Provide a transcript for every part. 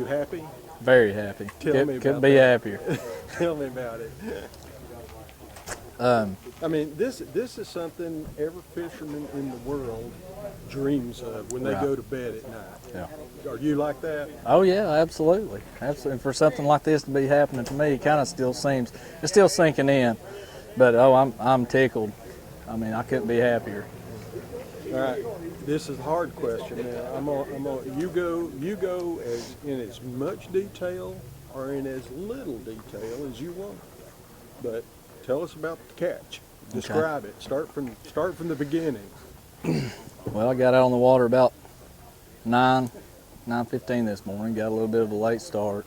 happy? Very happy. Tell me about Couldn't be that. happier. Tell me about it. I mean, this is something every fisherman in the world dreams of when they Right. go to bed at night. Yeah. Are you like that? Oh yeah, absolutely. Absolutely. For something like this to be happening to me, it kind of still seems, it's still sinking in. But I'm tickled. I mean, I couldn't be happier. All right. This is a hard question now. You go as in as much detail or in as little detail as you want. But tell us about the catch. Describe it. Start from the beginning. Well, I got out on the water about 9:15 this morning. Got a little bit of a late start.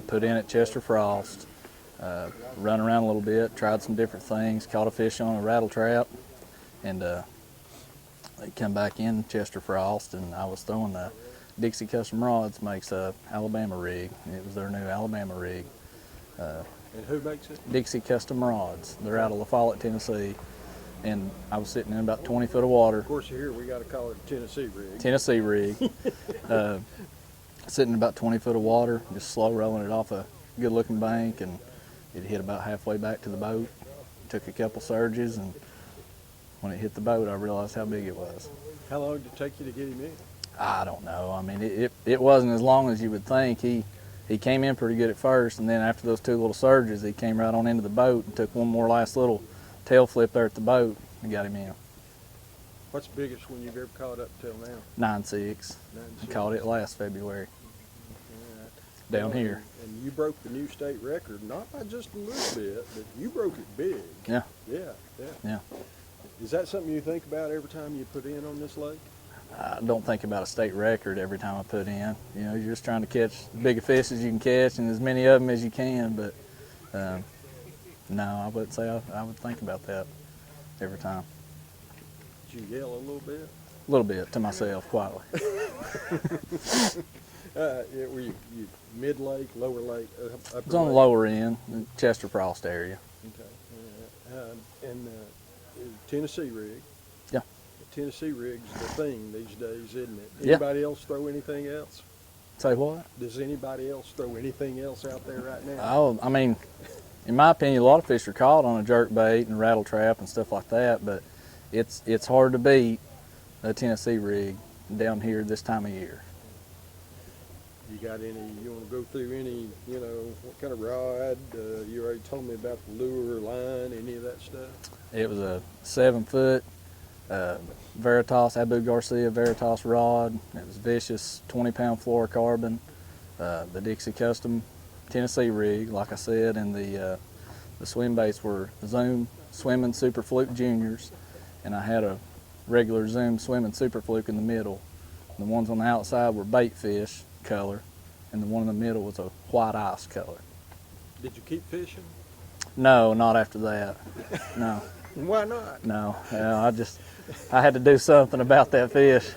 Put in at Chester Frost. Run around a little bit. Tried some different things. Caught a fish on a rattle trap, and they come back in Chester Frost, and I was throwing the Dixie Custom Rods makes a Alabama rig. It was their new Alabama rig. And who makes it? Dixie Custom Rods. They're out of La Follette, Tennessee. And I was sitting in about 20 foot of water. Of course, here we got to call it a Tennessee rig. Tennessee rig. Sitting in about 20 foot of water, just slow rolling it off a good looking bank, and it hit about halfway back to the boat. Took a couple surges, and when it hit the boat, I realized how big it was. How long did it take you to get him in? I don't know. I mean, it wasn't as long as you would think. He came in pretty good at first, and then after those two little surges, he came right on into the boat and took one more last little tail flip there at the boat and got him in. What's the biggest one you've ever caught up till now? 9.6. I caught it last February down here. And you broke the new state record, not by just a little bit, but you broke it big. Yeah. Yeah. Is that something you think about every time you put in on this lake? I don't think about a state record every time I put in. You know, you're just trying to catch as big a fish as you can catch and as many of them as you can, but no, I wouldn't say I would think about that every time. Did you yell a little bit? A little bit to myself, quietly. Were you mid-lake, lower lake, upper It was on the lake? lower end, the Chester Frost area. Okay. And Tennessee rig. Yeah. Tennessee rig's the thing these days, isn't it? Yeah. Anybody else throw anything else? Say what? Does anybody else throw anything else out there right now? Oh, I mean, in my opinion, a lot of fish are caught on a jerk bait and rattle trap and stuff like that, but it's hard to beat a Tennessee rig down here this time of year. You got any, you want to go through any, what kind of rod? You already told me about the lure, line, any of that stuff? It was a 7-foot Veritas, Abu Garcia Veritas rod. It was vicious 20-pound fluorocarbon. The Dixie Custom Tennessee rig, like I said, and the swim baits were Zoom Swimming Super Fluke Juniors, and I had a regular Zoom Swimming Super Fluke in the middle. The ones on the outside were bait fish color, and the one in the middle was a white ice color. Did you keep fishing? No, not after that. No. Why not? No, I had to do something about that fish.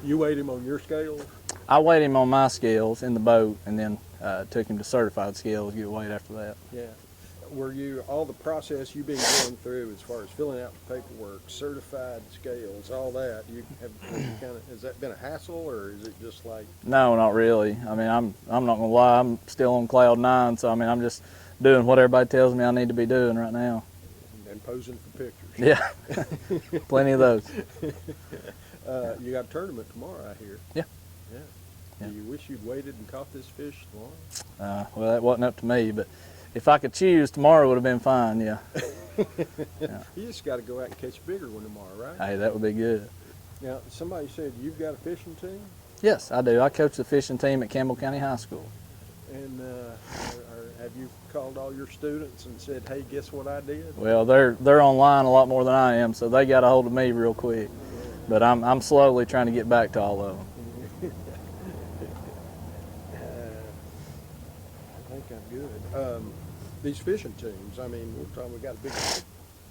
You weighed him on your scales? I weighed him on my scales in the boat, and then took him to certified scales to get weighed after that. Yeah. Were you, all the process you've been going through as far as filling out the paperwork, certified scales, all that, has that been a hassle, or is it just like? No, not really. I mean, I'm not gonna lie, I'm still on cloud 9, so I mean, I'm just doing what everybody tells me I need to be doing right now. And posing for pictures. Yeah, plenty of those. You got a tournament tomorrow, I hear. Yeah. Do you wish you'd waited and caught this fish tomorrow? Well, that wasn't up to me, but if I could choose, tomorrow would have been fine, yeah. You just got to go out and catch a bigger one tomorrow, right? Hey, that would be good. Now, somebody said you've got a fishing team? Yes, I do. I coach the fishing team at Campbell County High School. And have you called all your students and said, hey, guess what I did? Well, they're online a lot more than I am, so they got a hold of me real quick. But I'm slowly trying to get back to all of them. I think I'm good. These fishing teams, I mean, we got a big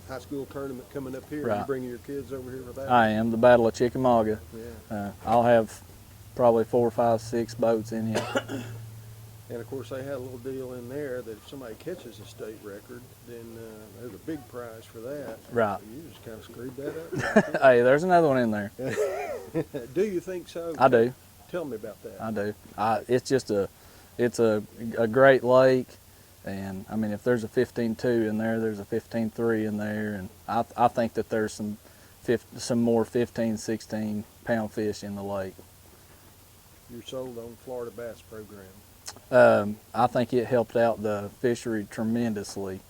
high school tournament coming up here. Right. Are you bringing your kids over here for that? I am. The Battle of Chickamauga. Yeah. I'll have probably 4, 5, 6 boats in here. And of course, they had a little deal in there that if somebody catches a state record, then there's a big prize for that. Right. You just kind of screwed that up. Hey, there's another one in there. Do you think so? I do. Tell me about that. I do. It's just it's a great lake, and I mean, if there's a 15.2 in there, there's a 15.3 in there, and I think that there's some more 15, 16 pound fish in the lake. You're sold on Florida Bass Program. I think it helped out the fishery tremendously.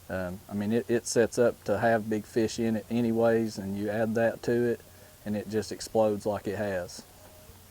I mean, it sets up to have big fish in it anyways, and you add that to it, and it just explodes like it has.